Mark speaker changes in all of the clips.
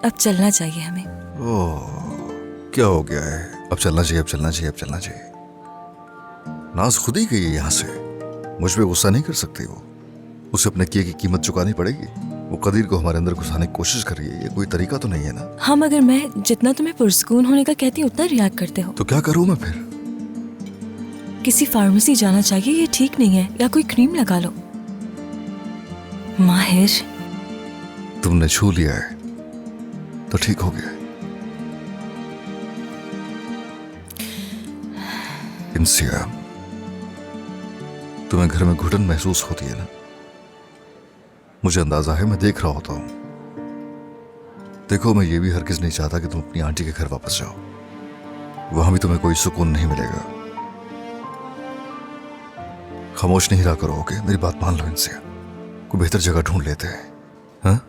Speaker 1: अब चलना चाहिए हमें।
Speaker 2: ओह, क्या हो गया है? अब चलना चाहिए, अब चलना चाहिए, अब चलना चाहिए। नाज खुद ही गई है यहाँ से। मुझ पे गुस्सा नहीं कर सकती वो। उसे अपने किए की कीमत चुकानी पड़ेगी। वो कदीर को हमारे अंदर घुसाने की कोशिश कर रही है। ये कोई तरीका तो नहीं है ना?
Speaker 1: हाँ, मगर मैं जितना तुम्हें पुरस्कून होने का कहती हूँ उतना रिएक्ट करते हो।
Speaker 2: तो क्या करूँ मैं फिर?
Speaker 1: किसी फार्मेसी जाना चाहिए, ये ठीक नहीं है। या कोई क्रीम लगा लो। माहिर,
Speaker 2: तुमने छू लिया है तो ठीक हो गया। इंसिया, तुम्हें घर में घुटन महसूस होती है ना? मुझे अंदाजा है, मैं देख रहा होता हूं। देखो, मैं ये भी हरगिज नहीं चाहता कि तुम अपनी आंटी के घर वापस जाओ। वहां भी तुम्हें कोई सुकून नहीं मिलेगा। खामोश नहीं रहा करो, ओके? मेरी बात मान लो इंसिया। कोई बेहतर जगह ढूंढ लेते हैं, हाँ?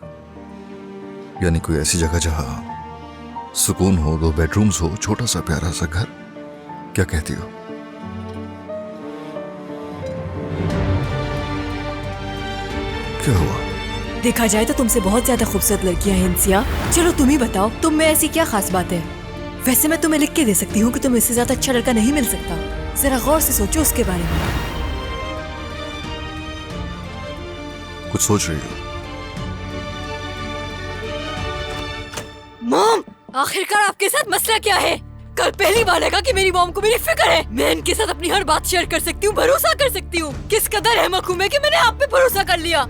Speaker 2: यानी कोई ऐसी जगह जहां सुकून हो, 2 बेडरूम्स हो, छोटा सा प्यारा सा घर। क्या कहती हो? क्या हुआ?
Speaker 3: देखा जाए तो तुमसे बहुत ज्यादा खूबसूरत लड़कियां हैं इंसिया। चलो तुम ही बताओ, तुम में ऐसी क्या खास बात है? वैसे मैं तुम्हें लिख के दे सकती हूँ कि तुम्हें इससे ज्यादा अच्छा लड़का नहीं मिल सकता। जरा गौर से सोचो उसके बारे में।
Speaker 2: कुछ सोच रही हो?
Speaker 3: मॉम, आखिरकार आपके साथ मसला क्या है? कल पहली बार लगा कि मेरी मॉम को मेरी फिक्र है। मैं इनके साथ अपनी हर बात शेयर कर सकती हूँ, भरोसा कर सकती हूँ। किस कदर अहमक हूँ मैं कि मैंने आप पे भरोसा कर लिया।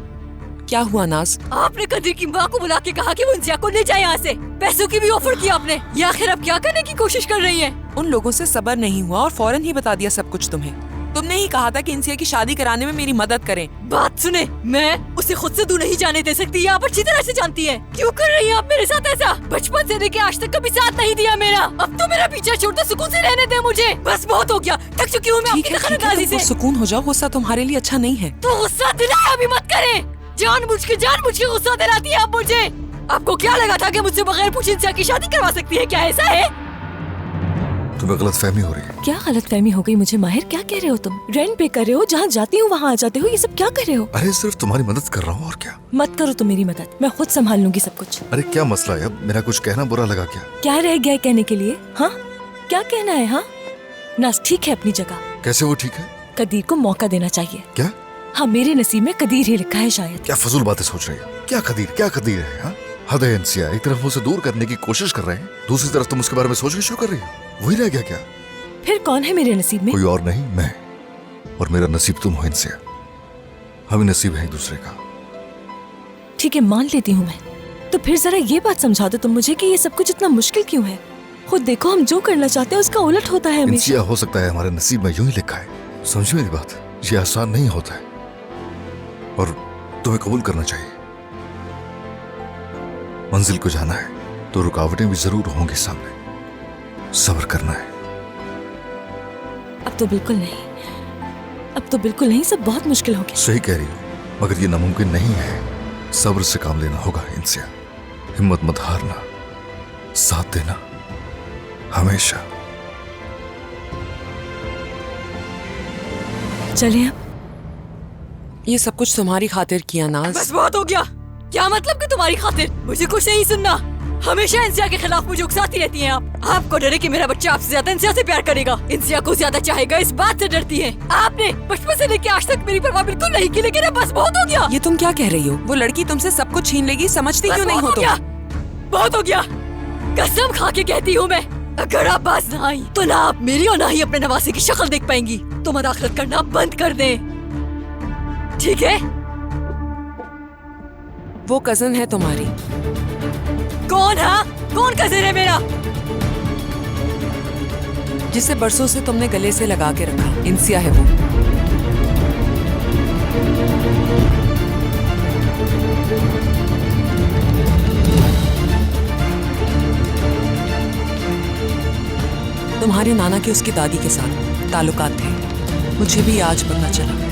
Speaker 4: क्या हुआ नाज?
Speaker 3: आपने कदीर की माँ को बुला के कहा कि वो इंसिया को ले जाए यहाँ से। पैसों की भी ऑफर किया आपने। ये आखिर अब क्या करने की कोशिश कर रही है?
Speaker 4: उन लोगों से सब्र नहीं हुआ और फौरन ही बता दिया सब कुछ तुम्हें। तुमने ही कहा था कि इंसिया की शादी कराने में मेरी मदद करें।
Speaker 3: बात सुने, मैं उसे खुद से दूर नहीं जाने दे सकती। आप अच्छी तरह से जानती हैं। क्यों कर रही हैं आप मेरे साथ ऐसा? बचपन से लेके आज तक कभी साथ नहीं दिया मेरा। अब तो मेरा पीछा छोड़ दो, सुकून से रहने दे मुझे। बस बहुत हो गया, थक चुकी हूँ मैं आपकी दखलंदाजी से।
Speaker 4: सुकून हो जाओ, गुस्सा तुम्हारे लिए अच्छा नहीं है।
Speaker 3: तो गुस्सा दिलाया भी मत करें। जानबूझ के गुस्सा दिलाती है आप मुझे। आपको क्या लगा था कि मुझसे बगैर पूछे इंसिया की शादी करवा सकती है? क्या ऐसा है?
Speaker 2: तुम्हें गलतफहमी हो रही है।
Speaker 1: क्या गलतफहमी हो गई मुझे? माहिर, क्या कह रहे हो तुम? रेंट पे कर रहे हो, जहाँ जाती हूँ वहाँ आ जाते हो। ये सब क्या कर रहे हो?
Speaker 2: अरे सिर्फ तुम्हारी मदद कर रहा हूँ, और क्या?
Speaker 1: मत करो तुम मेरी मदद, मैं खुद संभाल लूंगी सब कुछ।
Speaker 2: अरे क्या मसला है? अब मेरा कुछ कहना बुरा लगा क्या?
Speaker 1: क्या रह गया है कहने के लिए? हाँ, क्या कहना है? हाँ, नाज ठीक है अपनी जगह।
Speaker 2: कैसे वो ठीक है?
Speaker 1: कदीर को मौका देना चाहिए।
Speaker 2: क्या?
Speaker 1: हाँ, मेरे नसीब में कदीर ही लिखा है शायद।
Speaker 2: क्या फजूल बातें सोच रही हो? क्या कदीर है? हाँ, हद है इंसिया। एक तरफ मुझसे दूर करने की कोशिश कर रहे हैं, दूसरी तरफ तुम उसके बारे में सोचना शुरू कर रही हो। वही रह गया क्या?
Speaker 1: फिर कौन है मेरे नसीब में?
Speaker 2: कोई और नहीं, मैं। और मेरा नसीब तुम हो इंसिया। हम ही नसीब है एक दूसरे का।
Speaker 1: ठीक है, मान लेती हूँ मैं। तो फिर जरा ये बात समझा दो तुम मुझे कि ये सब कुछ इतना मुश्किल क्यों है? खुद देखो, हम जो करना चाहते हैं उसका उलट होता है हमेशा।
Speaker 2: इंसिया, हो सकता है हमारे नसीब में यूं ही लिखा है। समझी मेरी बात? ये आसान नहीं होता है और तुम्हें कबूल करना चाहिए। मंजिल को जाना है तो रुकावटें भी जरूर होंगी सामने। सब्र करना है।
Speaker 1: अब तो बिल्कुल नहीं, अब तो बिल्कुल नहीं। सब बहुत मुश्किल हो गया।
Speaker 2: सही कह रही हो, मगर ये नामुमकिन नहीं है। सब्र से काम लेना होगा इंसिया। हिम्मत मत हारना, साथ देना हमेशा।
Speaker 1: चलें अब।
Speaker 4: ये सब कुछ तुम्हारी खातिर किया नाज।
Speaker 3: बस बहुत हो गया। क्या मतलब कि तुम्हारी खातिर? मुझे कुछ नहीं सुनना। हमेशा इंसिया के खिलाफ मुझे उकसाती रहती हैं आप। आपको डर है कि मेरा बच्चा आपसे ज्यादा इंसिया से प्यार करेगा, इंसिया को ज्यादा चाहेगा, इस बात से डरती हैं। आपने बचपन से लेके आज तक मेरी परवाह बिल्कुल नहीं की, लेकिन अब बस बहुत हो गया।
Speaker 4: ये तुम क्या कह रही हो? वो लड़की तुमसे सब कुछ छीन लेगी, समझती क्यों नहीं हो तुम?
Speaker 3: बहुत हो गया। कसम खा के कहती हूँ मैं, अगर आप बाज ना आई तो ना आप मेरी और ना ही अपने नवासे की शक्ल देख पाएंगी। तो मदाखलत करना बंद कर दें, ठीक है?
Speaker 4: वो कजन है तुम्हारी।
Speaker 3: कौन? हाँ, कौन कजन है मेरा?
Speaker 4: जिसे बरसों से तुमने गले से लगा के रखा। इंसिया है वो। तुम्हारे नाना के उसकी दादी के साथ ताल्लुकात थे। मुझे भी आज पता चला।